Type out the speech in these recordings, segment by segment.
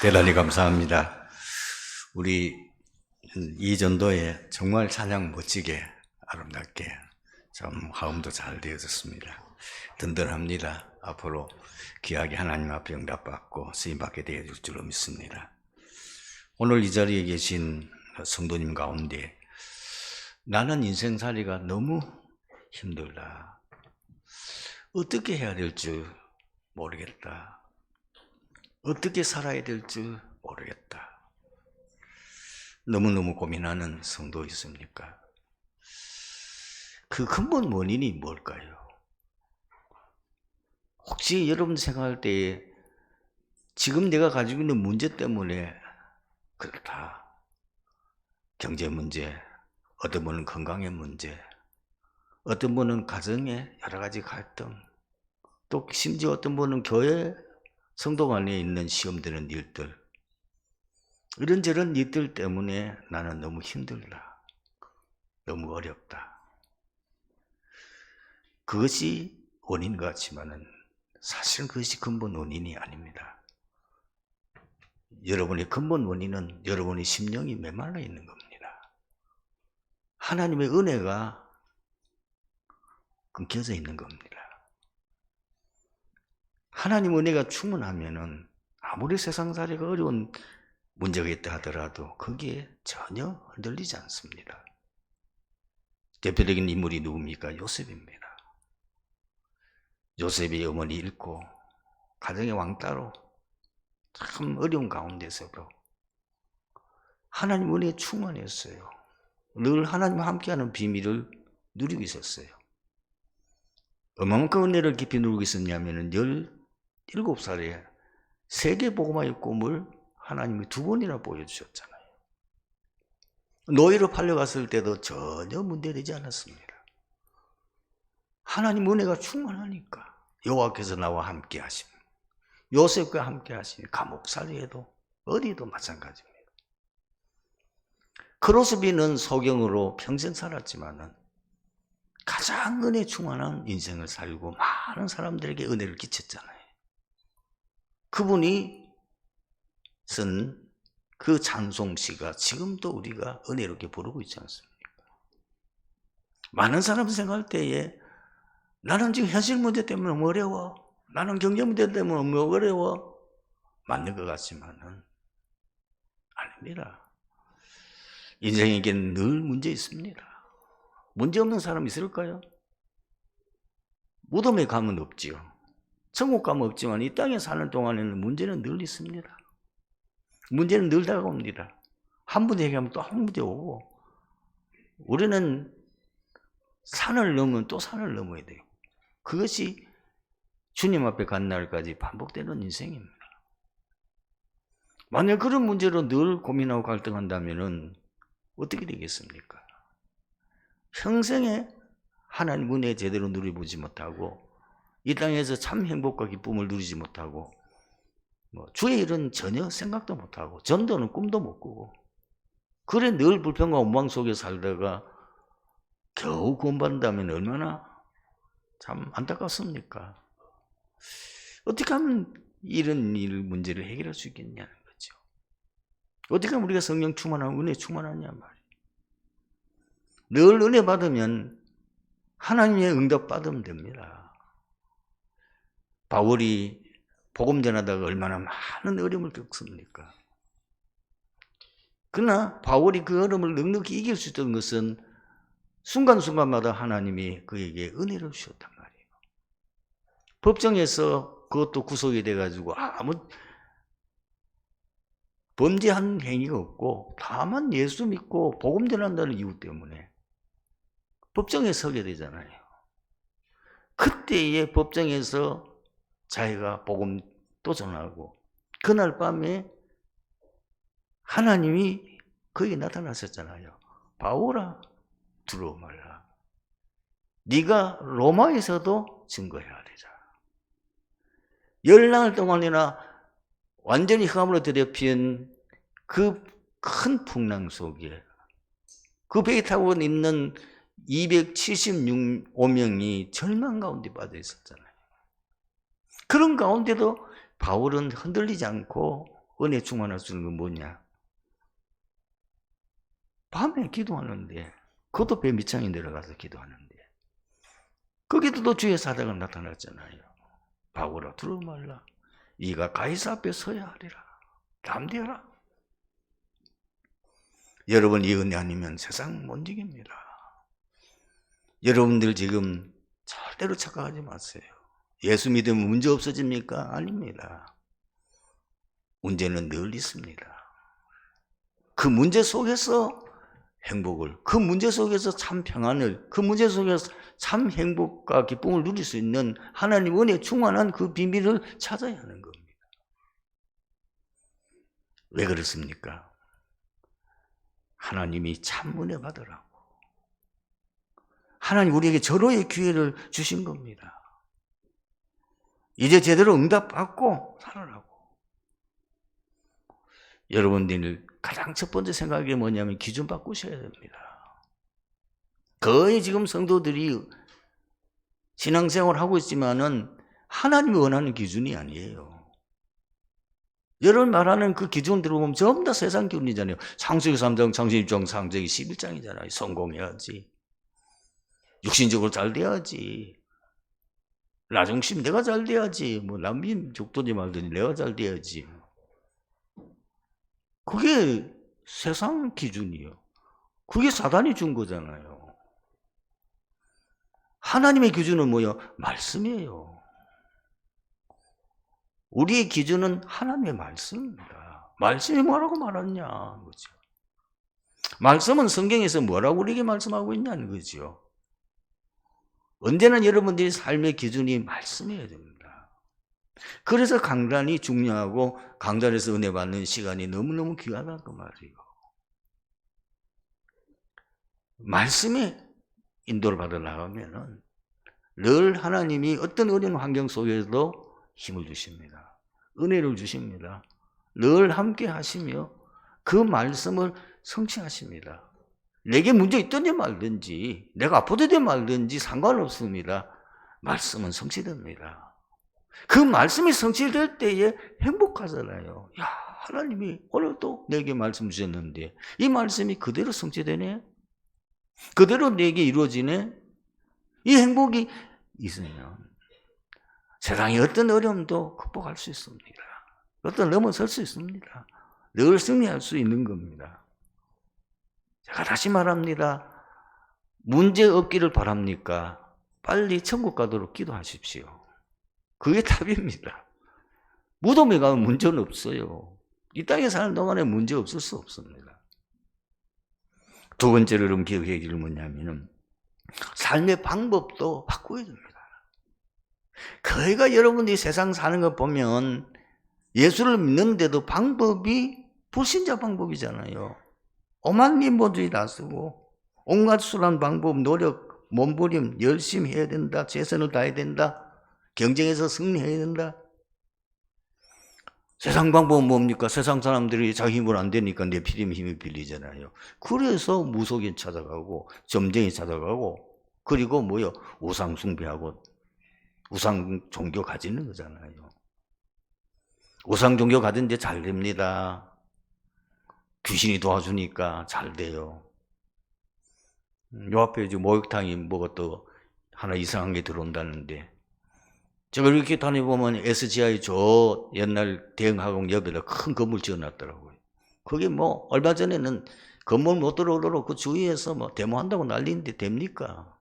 대단히 감사합니다. 우리 이전도에 정말 찬양 멋지게 아름답게 참 화음도 잘 되어졌습니다. 든든합니다. 앞으로 귀하게 하나님 앞에 응답받고 쓰임받게 되어줄 줄로 믿습니다. 오늘 이 자리에 계신 성도님 가운데 나는 인생살이가 너무 힘들다. 어떻게 해야 될 줄 모르겠다. 어떻게 살아야 될 줄 모르겠다. 너무너무 고민하는 성도 있습니까? 그 근본 원인이 뭘까요? 혹시 여러분 생각할 때에 지금 내가 가지고 있는 문제 때문에 그렇다. 경제 문제, 어떤 분은 건강의 문제, 어떤 분은 가정의 여러 가지 갈등, 또 심지어 어떤 분은 교회 성도 간에 있는 시험되는 일들, 이런저런 일들 때문에 나는 너무 힘들다. 너무 어렵다. 그것이 원인 같지만은 사실은 그것이 근본 원인이 아닙니다. 여러분의 근본 원인은 여러분의 심령이 메말라 있는 겁니다. 하나님의 은혜가 끊겨져 있는 겁니다. 하나님 은혜가 충만하면은 아무리 세상살이가 어려운 문제가 있다 하더라도 거기에 전혀 흔들리지 않습니다. 대표적인 인물이 누굽니까? 요셉입니다. 요셉이 어머니 잃고 가정의 왕따로 참 어려운 가운데서도 하나님 은혜에 충만했어요. 늘 하나님과 함께하는 비밀을 누리고 있었어요. 얼마만큼 은혜를 깊이 누리고 있었냐면 17살에 세계복음화의 꿈을 하나님이 2번이나 보여주셨잖아요. 노예로 팔려갔을 때도 전혀 문제되지 않았습니다. 하나님 은혜가 충만하니까 여호와께서 나와 함께 하심, 요셉과 함께 하시니 감옥살이에도 어디도 마찬가지입니다. 크로스비는 소경으로 평생 살았지만은 가장 은혜 충만한 인생을 살고 많은 사람들에게 은혜를 끼쳤잖아요. 그분이 쓴 그 찬송시가 지금도 우리가 은혜롭게 부르고 있지 않습니까? 많은 사람 생각할 때에 나는 지금 현실 문제 때문에 너무 어려워. 나는 경제 문제 때문에 너무 어려워. 맞는 것 같지만은 아닙니다. 인생에게는 늘 문제 있습니다. 문제 없는 사람 있을까요? 무덤에 가면 없지요. 천국 가면 없지만 이 땅에 사는 동안에는 문제는 늘 있습니다. 문제는 늘 다가옵니다. 한 문제 해결하면 또 한 문제 오고, 우리는 산을 넘으면 또 산을 넘어야 돼요. 그것이 주님 앞에 간 날까지 반복되는 인생입니다. 만약 그런 문제로 늘 고민하고 갈등한다면 어떻게 되겠습니까? 평생에 하나님 은혜 제대로 누려보지 못하고 이 땅에서 참 행복과 기쁨을 누리지 못하고 주의 일은 전혀 생각도 못하고 전도는 꿈도 못 꾸고 그래 늘 불평과 원망 속에 살다가 겨우 구원받는다면 얼마나 참 안타깝습니까? 어떻게 하면 이런 일 문제를 해결할 수 있겠냐는 거죠. 어떻게 하면 우리가 성령 충만하고 은혜 충만하냐 말이에요. 늘 은혜 받으면 하나님의 응답 받으면 됩니다. 바울이 복음 전하다가 얼마나 많은 어려움을 겪습니까? 그러나 바울이 그 어려움을 넉넉히 이길 수 있던 것은 순간순간마다 하나님이 그에게 은혜를 주셨단 말이에요. 법정에서 그것도 구속이 돼가지고 아무 범죄한 행위가 없고 다만 예수 믿고 복음 전한다는 이유 때문에 법정에 서게 되잖아요. 그때의 법정에서 자기가 복음 또 전하고 그날 밤에 하나님이 거기에 나타나셨잖아요. 바울아 두려워 말라. 네가 로마에서도 증거해야 되자. 10날 동안이나 완전히 흑암으로 더럽힌 그 큰 풍랑 속에 그 배에 타고 있는 275명이 절망 가운데 빠져 있었잖아요. 그런 가운데도 바울은 흔들리지 않고 은혜 충만할 수 있는 건 뭐냐? 밤에 기도하는데, 그것도 배 밑창에 내려가서 기도하는데, 거기도 또 주의 사자가 나타났잖아요. 바울아 들어 말라. 이가 가이사 앞에 서야 하리라. 담대하라. 여러분, 이 은혜 아니면 세상 못 이깁니다. 여러분들 지금 절대로 착각하지 마세요. 예수 믿으면 문제 없어집니까? 아닙니다. 문제는 늘 있습니다. 그 문제 속에서 행복을, 그 문제 속에서 참 평안을, 그 문제 속에서 참 행복과 기쁨을 누릴 수 있는 하나님 은혜에 충만한 그 비밀을 찾아야 하는 겁니다. 왜 그렇습니까? 하나님이 참 은혜 받으라고. 하나님 우리에게 절호의 기회를 주신 겁니다. 이제 제대로 응답받고 살아라고. 여러분들 가장 첫 번째 생각이 뭐냐면 기준 바꾸셔야 됩니다. 거의 지금 성도들이 신앙생활을 하고 있지만은 하나님이 원하는 기준이 아니에요. 여러분 말하는 그 기준 들어보면 전부 다 세상 기준이잖아요. 창세기 3장, 창세기 6장, 창세기 11장이잖아요. 성공해야지. 육신적으로 잘 돼야지. 나중심 내가 잘 돼야지. 뭐 남민 족도지 말더니 내가 잘 돼야지. 그게 세상 기준이에요. 그게 사단이 준 거잖아요. 하나님의 기준은 뭐예요? 말씀이에요. 우리의 기준은 하나님의 말씀입니다. 말씀이 뭐라고 말하냐 거죠. 말씀은 성경에서 뭐라고 우리에게 말씀하고 있냐는 거죠. 언제나 여러분들이 삶의 기준이 말씀이어야 됩니다. 그래서 강단이 중요하고 강단에서 은혜 받는 시간이 너무너무 귀하다는 그 말이에요. 말씀에 인도를 받아 나가면은 늘 하나님이 어떤 어려운 환경 속에서도 힘을 주십니다. 은혜를 주십니다. 늘 함께 하시며 그 말씀을 성취하십니다. 내게 문제 있든지 말든지 내가 아프든지 말든지 상관없습니다. 말씀은 성취됩니다. 그 말씀이 성취될 때에 행복하잖아요. 야, 하나님이 오늘 또 내게 말씀 주셨는데 이 말씀이 그대로 성취되네? 그대로 내게 이루어지네? 이 행복이 있으면 세상의 어떤 어려움도 극복할 수 있습니다. 어떤 넘어설 수 있습니다. 늘 승리할 수 있는 겁니다. 제가 다시 말합니다. 문제 없기를 바랍니까? 빨리 천국 가도록 기도하십시오. 그게 답입니다. 무덤에 가면 문제는 없어요. 이 땅에 사는 동안에 문제 없을 수 없습니다. 두 번째로 여러분 기억해야 될 뭐냐면은 삶의 방법도 바꿔야 됩니다. 거의가 여러분들이 세상 사는 거 보면 예수를 믿는데도 방법이 불신자 방법이잖아요. 오만 인본주의 다 쓰고 온갖 수란 방법, 노력, 몸부림, 열심히 해야 된다. 최선을 다해야 된다. 경쟁에서 승리해야 된다. 세상 방법은 뭡니까? 세상 사람들이 자기 힘으로 안 되니까 내 피림 힘이 빌리잖아요. 그래서 무속인 찾아가고 점쟁이 찾아가고 그리고 뭐요? 우상 숭배하고 우상 종교 가지는 거잖아요. 우상 종교 가진데 잘 됩니다. 귀신이 도와주니까 잘 돼요. 요 앞에 이제 목욕탕이 뭐가 또 하나 이상한 게 들어온다는데 제가 이렇게 다녀보면 SGI 저 옛날 대형학원 옆에다 큰 건물 지어놨더라고요. 그게 뭐 얼마 전에는 건물 못 들어오도록 그 주위에서 뭐 데모한다고 난리인데 됩니까?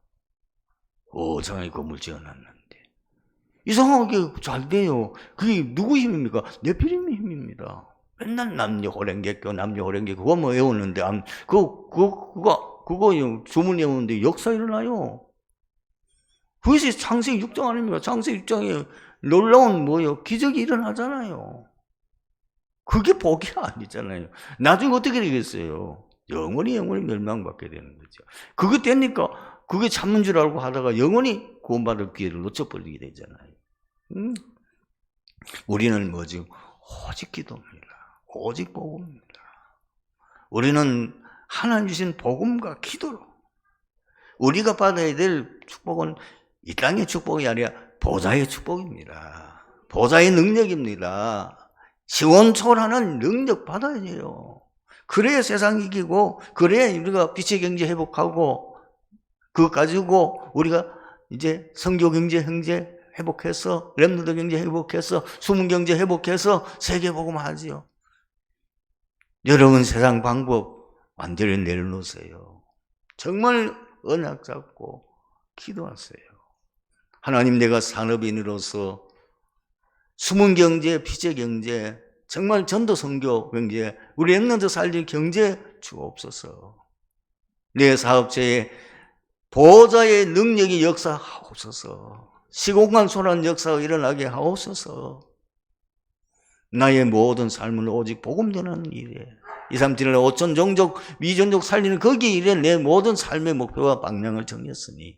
오장하게 건물 지어놨는데 이상하게 잘 돼요. 그게 누구 힘입니까? 네피림의 힘입니다. 맨날 남녀 호랭개교 그거 뭐 외우는데 그거 주문 외우는데 역사 일어나요. 그것이 창세기 6장 아닙니까? 창세기 6장에 놀라운 뭐요? 기적이 일어나잖아요. 그게 복이 아니잖아요. 나중에 어떻게 되겠어요? 영원히 멸망받게 되는 거죠. 그거 되니까 그게 참는 줄 알고 하다가 영원히 구원받을 기회를 놓쳐버리게 되잖아요. 우리는 뭐지? 오직 기도입니다. 오직 복음입니다. 우리는 하나님 주신 복음과 기도로 우리가 받아야 될 축복은 이 땅의 축복이 아니라 보좌의 축복입니다. 보좌의 능력입니다. 시원초월하는 능력 받아야 돼요. 그래야 세상 이기고, 그래야 우리가 빛의 경제 회복하고, 그거 가지고 우리가 이제 선교 경제 회복해서, 렘넌트 경제 회복해서, 숨은 경제 회복해서 세계 복음 하지요. 여러분 세상 방법 완전히 내려놓으세요. 정말 언약 잡고 기도하세요. 하나님, 내가 산업인으로서 숨은 경제, 빛의 경제, 정말 전도 선교 경제, 우리 렘넌트 살릴 경제 주옵소서. 내 사업체에 보호자의 능력이 역사하옵소서. 시공간 소란 역사가 일어나게 하옵소서. 나의 모든 삶은 오직 복음 전하는 일에, 2, 3, 7, 5천 종족, 미존족 살리는 거기 일에 내 모든 삶의 목표와 방향을 정했으니,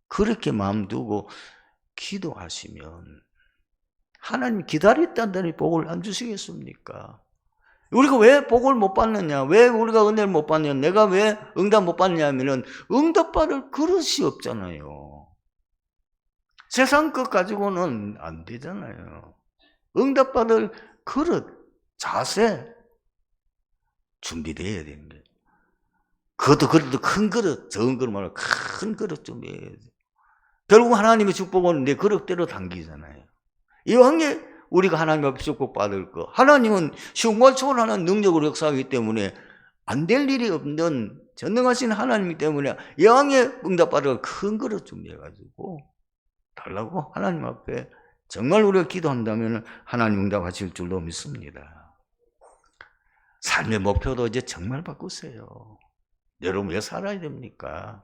그렇게 마음 두고 기도하시면 하나님 기다렸다더니 복을 안 주시겠습니까? 우리가 왜 복을 못 받느냐? 왜 우리가 은혜를 못 받느냐? 내가 왜 응답 못 받느냐 하면은 응답받을 그릇이 없잖아요. 세상 것 가지고는 안 되잖아요. 응답받을 그릇, 자세 준비되어야 되는 거예요. 그것도 큰 그릇, 적은 그릇 말고 큰 그릇 준비해야죠. 결국 하나님의 축복은 내 그릇대로 당기잖아요. 이왕에 우리가 하나님 앞에 축복받을 거, 하나님은 시공간 초월하는 능력으로 역사하기 때문에 안 될 일이 없는 전능하신 하나님이기 때문에 이왕에 응답받을 큰 그릇 준비해가지고 달라고 하나님 앞에 정말 우리가 기도한다면 하나님 응답하실 줄로 믿습니다. 삶의 목표도 이제 정말 바꾸세요. 여러분 왜 살아야 됩니까?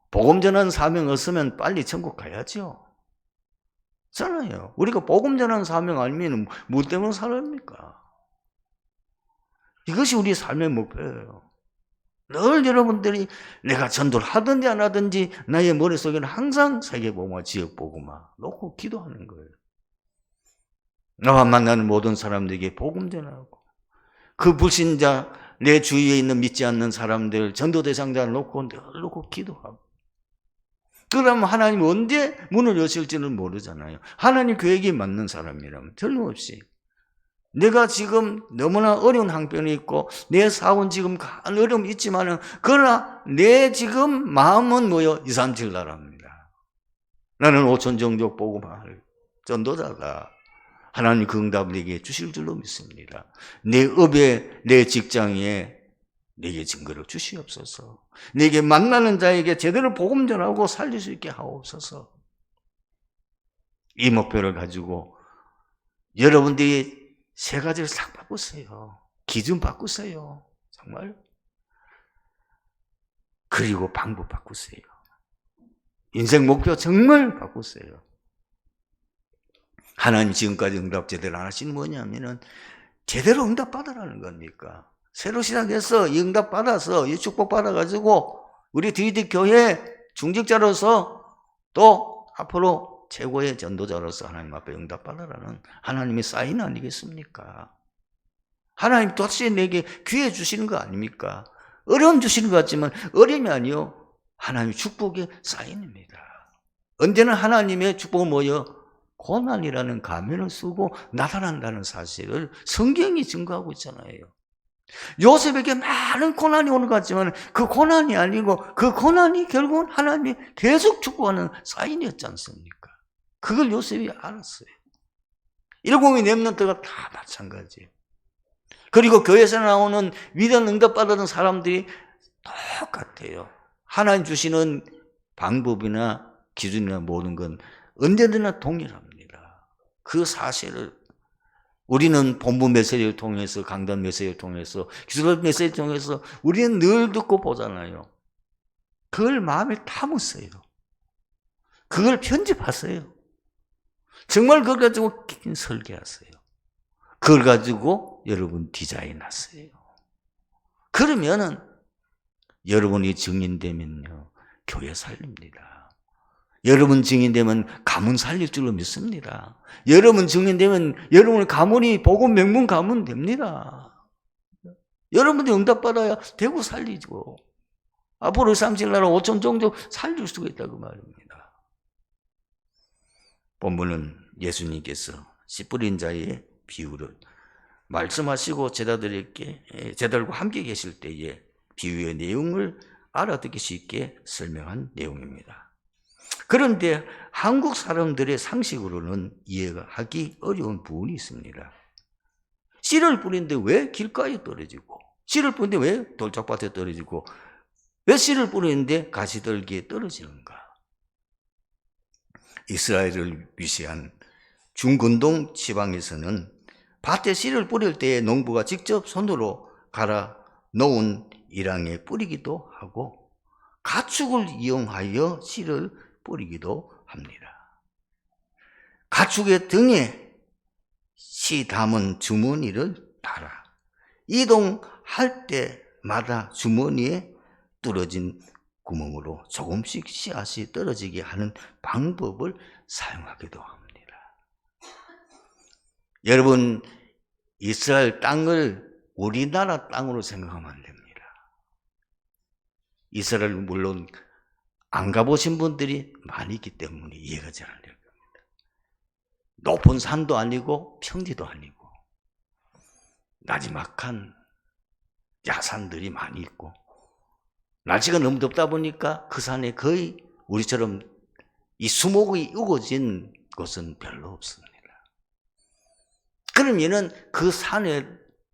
복음 전하는 사명 없으면 빨리 천국 가야죠. 잖아요. 우리가 복음 전하는 사명 아니면 뭐 때문에 살아합니까? 이것이 우리 삶의 목표예요. 늘 여러분들이 내가 전도를 하든지 안 하든지 나의 머릿속에는 항상 세계복음화, 지역복음화 놓고 기도하는 거예요. 나와 만나는 모든 사람들에게 복음 전하고, 그 불신자, 내 주위에 있는 믿지 않는 사람들, 전도 대상자를 놓고 늘 놓고 기도하고. 그러면 하나님 언제 문을 여실지는 모르잖아요. 하나님 계획이 맞는 사람이라면 틀림없이 내가 지금 너무나 어려운 항변이 있고 내 사업은 지금 어려움이 있지만은, 그러나 내 지금 마음은 뭐요? 2, 3, 7 나라입니다. 나는 5천 종족 복음할 전도자다. 하나님 그 응답을 내게 주실 줄로 믿습니다. 내 업에, 내 직장에 내게 증거를 주시옵소서. 내게 만나는 자에게 제대로 복음 전하고 살릴 수 있게 하옵소서. 이 목표를 가지고 여러분들이 세 가지를 싹 바꾸세요. 기준 바꾸세요. 정말. 그리고 방법 바꾸세요. 인생 목표 정말 바꾸세요. 하나님 지금까지 응답 제대로 안 하시는 뭐냐면은 제대로 응답 받으라는 겁니까? 새로 시작해서 이 응답 받아서 이 축복 받아가지고 우리 DD 교회 중직자로서 또 앞으로 최고의 전도자로서 하나님 앞에 응답 받으라는 하나님의 사인 아니겠습니까? 하나님 도대체 내게 기회 주시는 거 아닙니까? 어려움 주시는 것 같지만 어려움이 아니요, 하나님의 축복의 사인입니다. 언제나 하나님의 축복은 뭐예요? 고난이라는 가면을 쓰고 나타난다는 사실을 성경이 증거하고 있잖아요. 요셉에게 많은 고난이 오는 것 같지만 그 고난이 아니고 그 고난이 결국은 하나님이 계속 축복하는 사인이었지 않습니까? 그걸 요셉이 알았어요. 일곱의 렘넌트가 다 마찬가지예요. 그리고 교회에서 나오는 위대한 응답 받은 사람들이 똑같아요. 하나님 주시는 방법이나 기준이나 모든 건 언제나 동일합니다. 그 사실을 우리는 본부 메시지를 통해서, 강단 메시지를 통해서, 기술 메시지를 통해서 우리는 늘 듣고 보잖아요. 그걸 마음에 담으세요. 그걸 편집하세요. 정말 그걸 가지고 설계하세요. 그걸 가지고 여러분 디자인하세요. 그러면은 여러분이 증인되면요, 교회 살립니다. 여러분 증인되면 가문 살릴 줄로 믿습니다. 여러분 증인되면 여러분의 가문이 복음 명문 가문 됩니다. 여러분들이 응답받아야 대구 살리고 앞으로 37나라 5천 종족 살릴 수가 있다고 말입니다. 본문은 예수님께서 씨 뿌린 자의 비유를 말씀하시고 제자들과 함께 계실 때에 비유의 내용을 알아듣기 쉽게 설명한 내용입니다. 그런데 한국 사람들의 상식으로는 이해하기 어려운 부분이 있습니다. 씨를 뿌리는데 왜 길가에 떨어지고, 씨를 뿌리는데 왜 돌짝밭에 떨어지고, 왜 씨를 뿌리는데 가시떨기에 떨어지는가? 이스라엘을 위시한 중근동 지방에서는 밭에 씨를 뿌릴 때에 농부가 직접 손으로 갈아 놓은 일항에 뿌리기도 하고 가축을 이용하여 씨를 뿌리기도 합니다. 가축의 등에 씨 담은 주머니를 달아 이동할 때마다 주머니에 뚫어진 구멍으로 조금씩 씨앗이 떨어지게 하는 방법을 사용하기도 합니다. 여러분, 이스라엘 땅을 우리나라 땅으로 생각하면 안 됩니다. 이스라엘 물론 안 가보신 분들이 많이 있기 때문에 이해가 잘 안 될 겁니다. 높은 산도 아니고 평지도 아니고 나지막한 야산들이 많이 있고 날씨가 너무 덥다 보니까 그 산에 거의 우리처럼 이 수목이 우거진 곳은 별로 없습니다. 그러면은 그 산에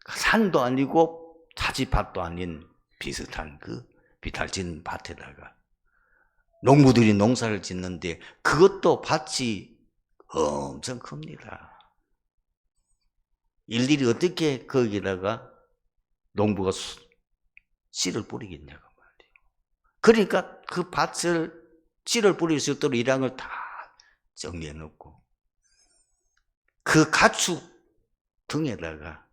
산도 아니고 차지밭도 아닌 비슷한 그 비탈진 밭에다가 농부들이 농사를 짓는데 그것도 밭이 엄청 큽니다. 일일이 어떻게 거기다가 농부가 씨를 뿌리겠냐고 말이에요. 그러니까 그 밭을 씨를 뿌릴 수 있도록 일항을 다 정리해 놓고 그 가축 등에다가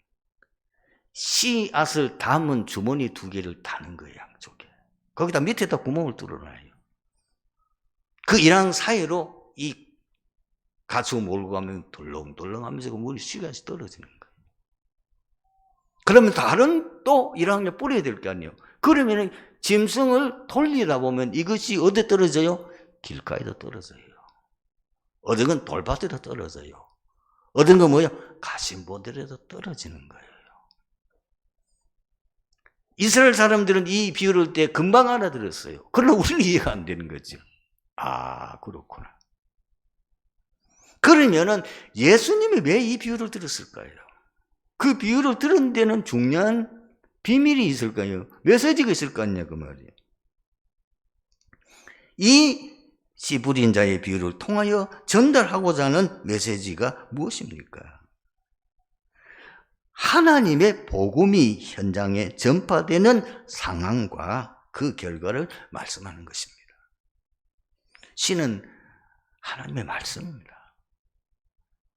씨앗을 담은 주머니 2개를 다는 거예요, 양쪽에. 거기다 밑에다 구멍을 뚫어놔요. 그 일항 사이로 이 가축 몰고 가면 덜렁덜렁 하면서 그 물이 씨앗이 떨어지는 거예요. 그러면 다른 또 일항에 뿌려야 될 거 아니에요. 그러면 짐승을 돌리다 보면 이것이 어디에 떨어져요? 길가에도 떨어져요. 어떤 건 돌밭에도 떨어져요. 어떤 건 뭐예요? 가신보들에도 떨어지는 거예요. 이스라엘 사람들은 이 비유를 때 금방 알아들었어요. 그러나 우리는 이해가 안 되는 거죠. 아, 그렇구나. 그러면은 예수님이 왜 이 비유를 들었을까요? 그 비유를 들은 데는 중요한 비밀이 있을까요? 메시지가 있을 거 아니냐 그 말이에요. 이 씨 뿌린 자의 비유를 통하여 전달하고자 하는 메시지가 무엇입니까? 하나님의 복음이 현장에 전파되는 상황과 그 결과를 말씀하는 것입니다. 씨는 하나님의 말씀입니다.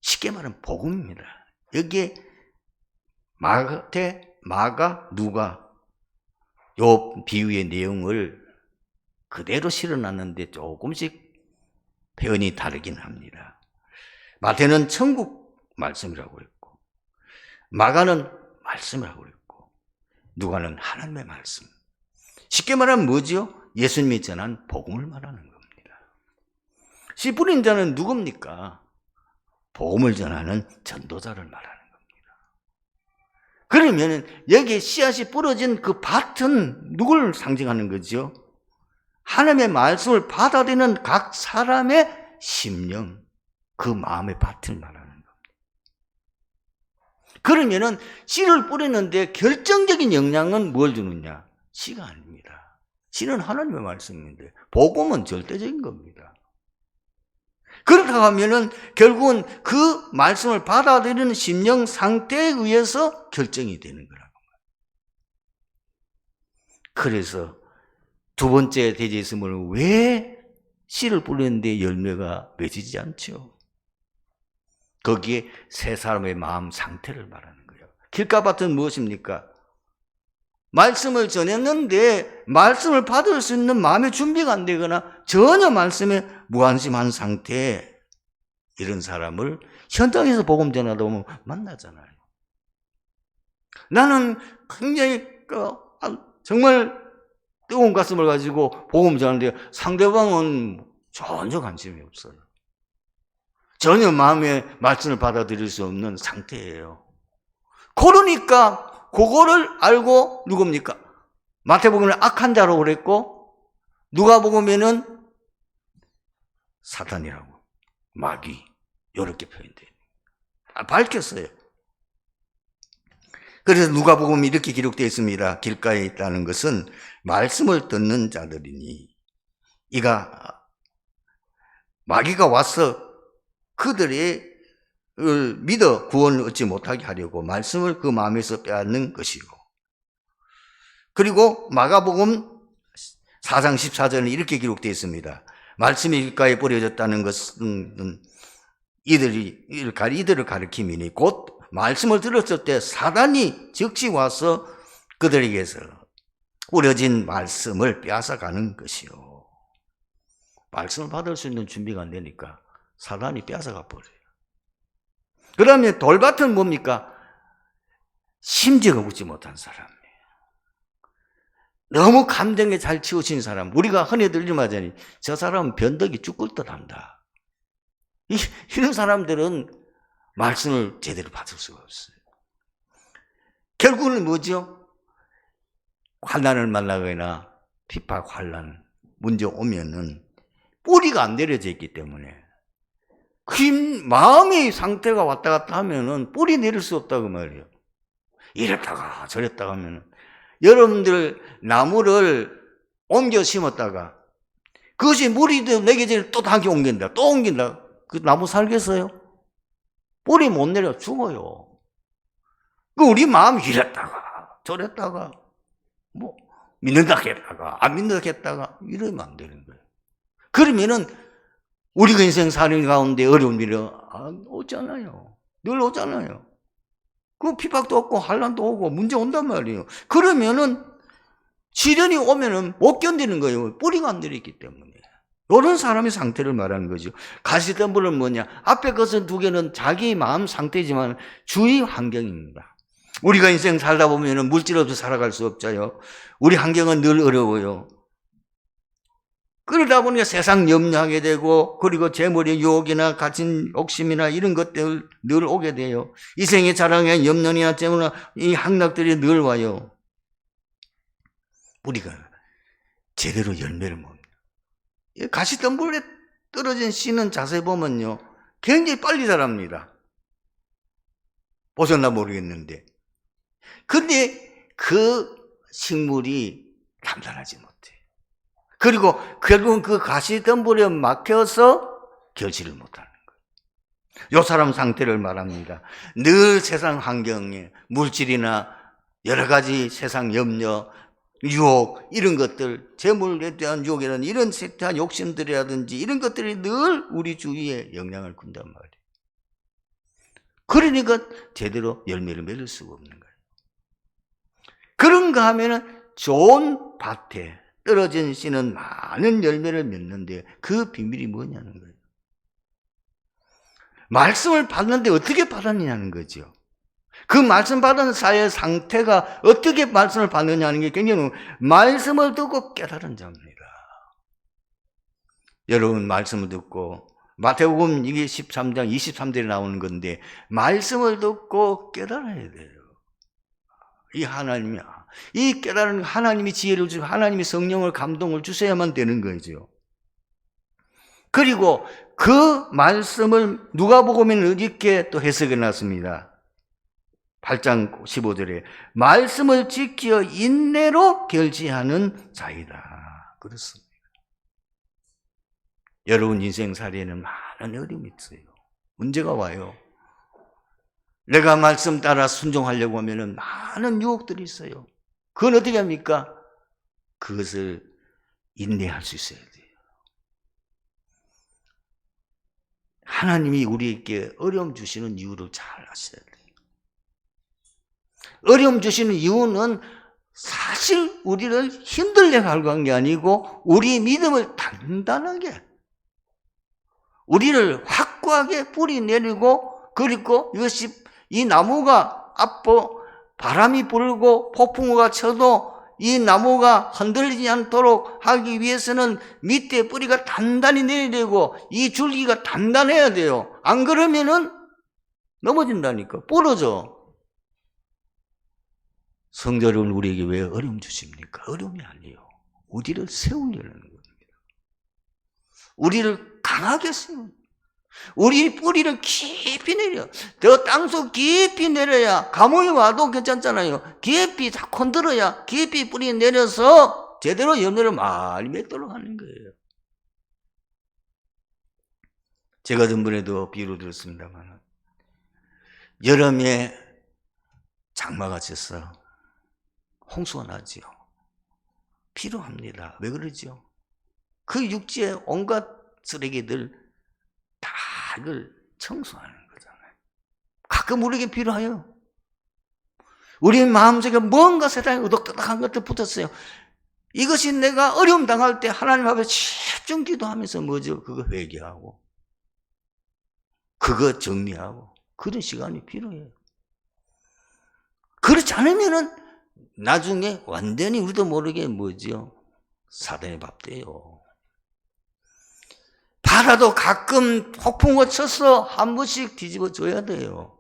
쉽게 말하면 복음입니다. 여기에 마태, 마가, 누가 요 비유의 내용을 그대로 실어놨는데 조금씩 표현이 다르긴 합니다. 마태는 천국 말씀이라고 했고 마가는 말씀이라고 했고 누가는 하나님의 말씀. 쉽게 말하면 뭐죠? 예수님이 전한 복음을 말하는 겁니다. 씨 뿌린 자는 누굽니까? 복음을 전하는 전도자를 말하는 겁니다. 그러면 여기에 씨앗이 부러진 그 밭은 누굴 상징하는 거죠? 하나님의 말씀을 받아들이는 각 사람의 심령, 그 마음의 밭을 말하는 겁니다. 그러면은 씨를 뿌리는데 결정적인 영향은 뭘 주느냐? 씨가 아닙니다. 씨는 하나님의 말씀인데 복음은 절대적인 겁니다. 그렇다고 하면은 결국은 그 말씀을 받아들이는 심령 상태에 의해서 결정이 되는 거라고. 그래서 두 번째 대지에 있으면 왜 씨를 뿌리는데 열매가 맺히지 않죠? 거기에 세 사람의 마음 상태를 말하는 거예요. 길가밭은 무엇입니까? 말씀을 전했는데 말씀을 받을 수 있는 마음의 준비가 안 되거나 전혀 말씀에 무관심한 상태에 이런 사람을 현장에서 복음 전하다 보면 만나잖아요. 나는 굉장히 정말 뜨거운 가슴을 가지고 복음 전하는데 상대방은 전혀 관심이 없어요. 전혀 마음의 말씀을 받아들일 수 없는 상태예요. 그러니까 그거를 알고 누굽니까? 마태복음은 악한 자라고 그랬고 누가복음에는 사탄이라고, 마귀 이렇게 표현돼요. 밝혔어요. 그래서 누가복음이 이렇게 기록되어 있습니다. 길가에 있다는 것은 말씀을 듣는 자들이니 이가 마귀가 와서 그들의 믿어 구원을 얻지 못하게 하려고 말씀을 그 마음에서 빼앗는 것이고, 그리고 마가복음 4장 14절에 이렇게 기록되어 있습니다. 말씀이 길가에 뿌려졌다는 것은 이들을 가리킴이니 곧 말씀을 들었을 때 사단이 즉시 와서 그들에게서 뿌려진 말씀을 빼앗아가는 것이요. 말씀을 받을 수 있는 준비가 안 되니까 사단이 빼앗아가 버려요. 그 다음에 돌밭은 뭡니까? 심지가 붙지 못한 사람이에요. 너무 감정에 잘 치우친 사람. 우리가 흔히들 이름하자니 저 사람은 변덕이 죽을 듯한다. 이런 사람들은 말씀을 제대로 받을 수가 없어요. 결국은 뭐죠? 환난을 만나거나 핍박, 환난, 문제 오면은 뿌리가 안 내려져 있기 때문에 마음의 상태가 왔다 갔다 하면은 뿌리 내릴 수 없다고 말이에요. 이랬다가 저랬다가 하면은 여러분들 나무를 옮겨 심었다가 그것이 물이 내게 또 다시 옮긴다. 또 옮긴다. 그 나무 살겠어요? 뿌리 못 내려 죽어요. 우리 마음이 이랬다가 저랬다가 뭐 믿는다 했다가 안 믿는다 했다가 이러면 안 되는 거예요. 그러면은 우리가 인생 살인 가운데 어려운 일이 오잖아요. 늘 오잖아요. 그 핍박도 없고 환난도 오고 문제 온단 말이에요. 그러면은 시련이 오면은 못 견디는 거예요. 뿌리가 안 내렸기 때문에. 이런 사람의 상태를 말하는 거죠. 가시덤불은 뭐냐? 앞에 것은 두 개는 자기 마음 상태지만 주위 환경입니다. 우리가 인생 살다 보면은 물질 없이 살아갈 수 없잖아요. 우리 환경은 늘 어려워요. 그러다 보니까 세상 염려하게 되고, 그리고 재물의 유혹이나 가진 욕심이나 이런 것들 늘 오게 돼요. 이생의 자랑에 염려나 재물이나 이 항락들이 늘 와요. 우리가 제대로 열매를 못. 가시덤불에 떨어진 씨는 자세히 보면요, 굉장히 빨리 자랍니다. 보셨나 모르겠는데. 근데 그 식물이 단단하지 못해요. 그리고 결국은 그 가시덤불에 막혀서 결실을 못하는 거예요. 이 사람 상태를 말합니다. 늘 세상 환경에 물질이나 여러 가지 세상 염려, 유혹, 이런 것들, 재물에 대한 유혹이라는 이런 세태한 욕심들이라든지 이런 것들이 늘 우리 주위에 영향을 준단 말이에요. 그러니까 제대로 열매를 맺을 수가 없는 거예요. 그런가 하면은 좋은 밭에 떨어진 씨는 많은 열매를 맺는데 그 비밀이 뭐냐는 거예요. 말씀을 받는데 어떻게 받았냐는 거죠. 그 말씀 받은 자의 상태가 어떻게 말씀을 받느냐는 게 굉장히 말씀을 듣고 깨달은 자입니다. 여러분 말씀을 듣고 마태복음 이게 13장 23절에 나오는 건데 말씀을 듣고 깨달아야 돼요. 이 하나님이야. 이 깨달은 하나님이 지혜를 주고 하나님이 성령을 감동을 주셔야만 되는 거죠. 그리고 그 말씀을 누가복음에는 이렇게 또 해석해 놨습니다. 8장 15절에 말씀을 지켜 인내로 결지하는 자이다. 그렇습니다. 여러분 인생살이에는 많은 어려움이 있어요. 문제가 와요. 내가 말씀 따라 순종하려고 하면 많은 유혹들이 있어요. 그건 어떻게 합니까? 그것을 인내할 수 있어야 돼요. 하나님이 우리에게 어려움 주시는 이유를 잘 아셔야 돼요. 어려움 주시는 이유는 사실 우리를 힘들게 하려고 한 게 아니고 우리 믿음을 단단하게, 우리를 확고하게 뿌리 내리고, 그리고 이것이 이 나무가 앞으로 바람이 불고 폭풍우가 쳐도 이 나무가 흔들리지 않도록 하기 위해서는 밑에 뿌리가 단단히 내야 되고 이 줄기가 단단해야 돼요. 안 그러면은 넘어진다니까. 부러져. 성도 여러분, 우리에게 왜 어려움 주십니까? 어려움이 아니에요. 우리를 세우려는 겁니다. 우리를 강하게 세우는, 우리 뿌리를 깊이 내려. 더 땅속 깊이 내려야, 가뭄이 와도 괜찮잖아요. 깊이 다 건드려야 깊이 뿌리 내려서 제대로 열매를 많이 맺도록 하는 거예요. 제가 전번에도 비유를 들었습니다만, 여름에 장마가 쳤어. 홍수가 나지요. 필요합니다. 왜 그러죠? 그 육지에 온갖 쓰레기들 다 이걸 청소하는 거잖아요. 가끔 우리에게 필요해요. 우리 마음속에 뭔가 세상에 어덕덕한 것들 붙었어요. 이것이 내가 어려움 당할 때 하나님 앞에 집중 기도하면서 뭐죠? 그거 회개하고 그거 정리하고 그런 시간이 필요해요. 그렇지 않으면은 나중에 완전히 우리도 모르게 뭐죠? 사단의 밥 돼요. 바다도 가끔 폭풍과 쳐서 한 번씩 뒤집어 줘야 돼요.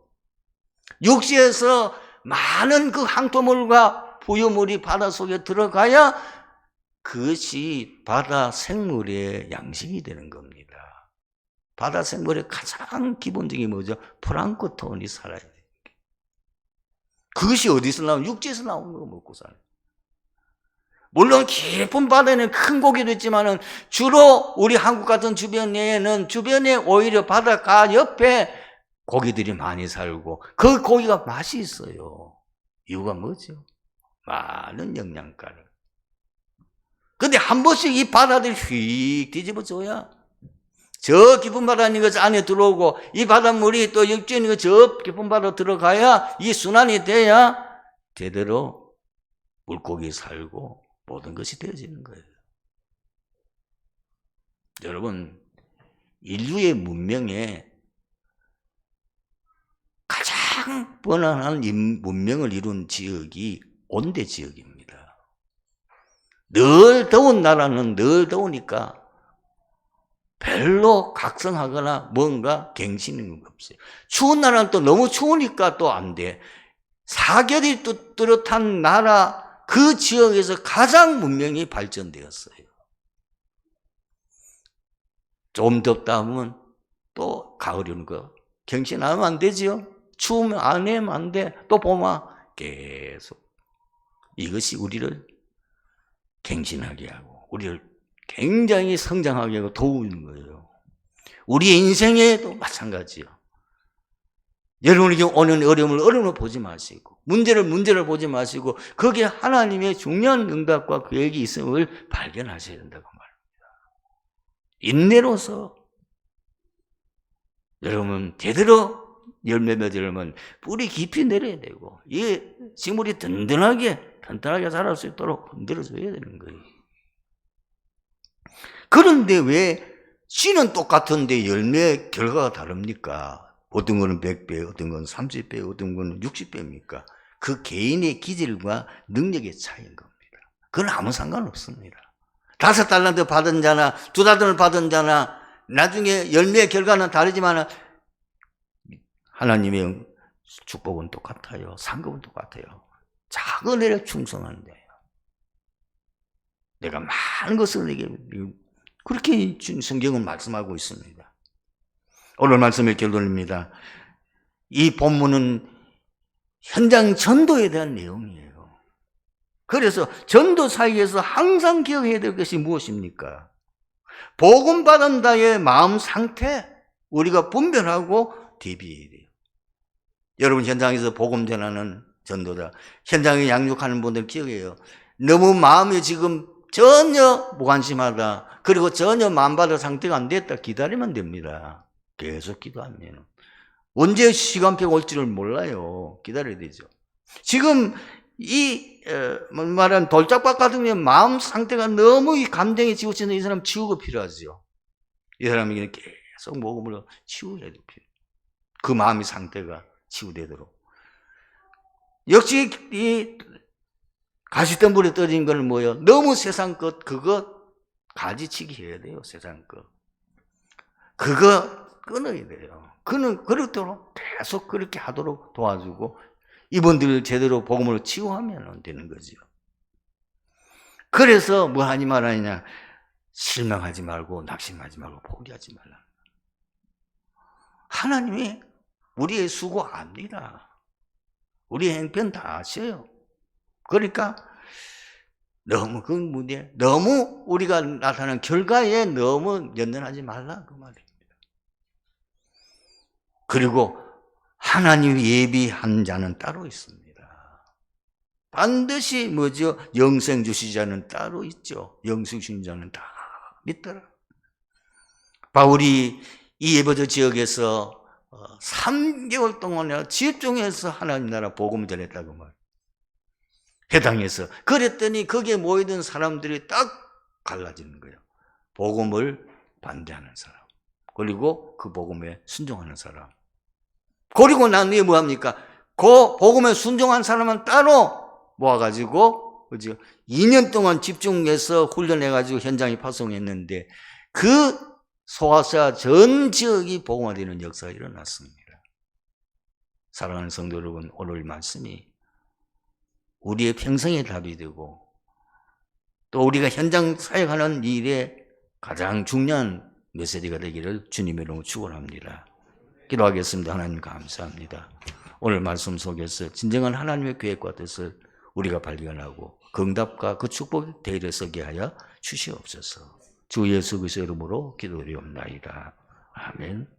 육지에서 많은 그 항토물과 부유물이 바다 속에 들어가야 그것이 바다 생물의 양식이 되는 겁니다. 바다 생물의 가장 기본적인 뭐죠? 플랑크톤이 살아야 돼요. 그것이 어디서 나오면 육지에서 나오는 거 먹고 살아요. 물론 깊은 바다에는 큰 고기도 있지만은 주로 우리 한국 같은 주변에는 주변에 오히려 바닷가 옆에 고기들이 많이 살고 그 고기가 맛이 있어요. 이유가 뭐죠? 많은 영양가를. 근데 한 번씩 이 바다들 휙 뒤집어줘야 저 깊은 바다 있는 것 안에 들어오고 이 바닷물이 또 육지에 있는 거 저 깊은 바다 들어가야 이 순환이 돼야 제대로 물고기 살고 모든 것이 되어지는 거예요. 여러분, 인류의 문명에 가장 번화한 문명을 이룬 지역이 온대 지역입니다. 늘 더운 나라는 늘 더우니까 별로 각성하거나 뭔가 갱신이 없어요. 추운 나라는 또 너무 추우니까 또 안 돼. 사계절이 뚜렷한 나라 그 지역에서 가장 문명이 발전되었어요. 좀 덥다 하면 또 가을이 오는 거 갱신하면 안 되죠. 추우면 안 하면 안 돼. 또 봄아 계속. 이것이 우리를 갱신하게 하고 우리를 굉장히 성장하게 하고 도우는 거예요. 우리의 인생에도 마찬가지요. 여러분에게 오는 어려움을 보지 마시고 문제를 보지 마시고 거기에 하나님의 중요한 응답과 계획이 있음을 발견하셔야 된다고 말합니다. 인내로서 여러분 제대로 열매 맺으려면 뿌리 깊이 내려야 되고 이 식물이 든든하게 자랄 수 있도록 흔들어줘야 되는 거예요. 그런데 왜 씨는 똑같은데 열매 결과가 다릅니까? 어떤 거는 100배, 어떤 건 30배, 어떤 거는 60배입니까? 그 개인의 기질과 능력의 차이인 겁니다. 그건 아무 상관없습니다. 5달란트 받은 자나 2달란트 받은 자나 나중에 열매의 결과는 다르지만 하나님의 축복은 똑같아요. 상급은 똑같아요. 작은 일에 충성하는 거예요. 내가 많은 것을 내게 그렇게 성경은 말씀하고 있습니다. 오늘 말씀의 결론입니다. 이 본문은 현장 전도에 대한 내용이에요. 그래서 전도 사이에서 항상 기억해야 될 것이 무엇입니까? 복음 받은 자의 마음 상태 우리가 분별하고 대비해야 돼요. 여러분 현장에서 복음 전하는 전도자, 현장에 양육하는 분들 기억해요. 너무 마음이 지금 전혀 무관심하다. 그리고 전혀 마음 받을 상태가 안 됐다. 기다리면 됩니다. 계속 기도하면 언제 시간표가 올지를 몰라요. 기다려야 되죠. 지금 이 말하는 돌짝밭 같은 경우에 마음 상태가 너무 이 감정에 치우치는 이 사람 치유가 필요하죠. 이 사람에게는 계속 복음으로 치유해야 돼요. 그 마음의 상태가 치유되도록. 역시 이 가시덤불에 떨어진 걸 뭐요? 너무 세상 것, 그거 가지치기 해야 돼요, 세상 것. 그거 끊어야 돼요. 그는 그렇도록 계속 그렇게 하도록 도와주고, 이분들 제대로 복음으로 치유하면 되는 거죠. 그래서 뭐 하지 말아야 실망하지 말고, 낙심하지 말고, 포기하지 말라. 하나님이 우리의 수고 압니다. 우리의 행편 다 아셔요. 그러니까 너무 그 문제, 너무 우리가 나타나는 결과에 너무 연연하지 말라 그 말입니다. 그리고 하나님 예비한 자는 따로 있습니다. 반드시 뭐죠? 영생 주시자는 따로 있죠. 영생 주신 자는 다 믿더라. 바울이 이 에베소 지역에서 3개월 동안 집중해서 하나님 나라 복음을 전했다고 말. 해당해서 그랬더니 거기에 모이던 사람들이 딱 갈라지는 거예요. 복음을 반대하는 사람, 그리고 그 복음에 순종하는 사람. 그리고 난 뒤에 뭐합니까? 그 복음에 순종한 사람은 따로 모아가지고, 그죠? 2년 동안 집중해서 훈련해가지고 현장에 파송했는데, 그 소아시아 전 지역이 복음화되는 역사가 일어났습니다. 사랑하는 성도 여러분, 오늘 말씀이 우리의 평생의 답이 되고, 또 우리가 현장 사역하는 일에 가장 중요한 메시지가 되기를 주님의 이름으로 축원합니다. 기도하겠습니다. 하나님 감사합니다. 오늘 말씀 속에서 진정한 하나님의 계획과 뜻을 우리가 발견하고 응답과 그 축복의 대열에 서게 하여 주시옵소서. 주 예수 그리스도의 이름으로 기도드리옵나이다. 아멘.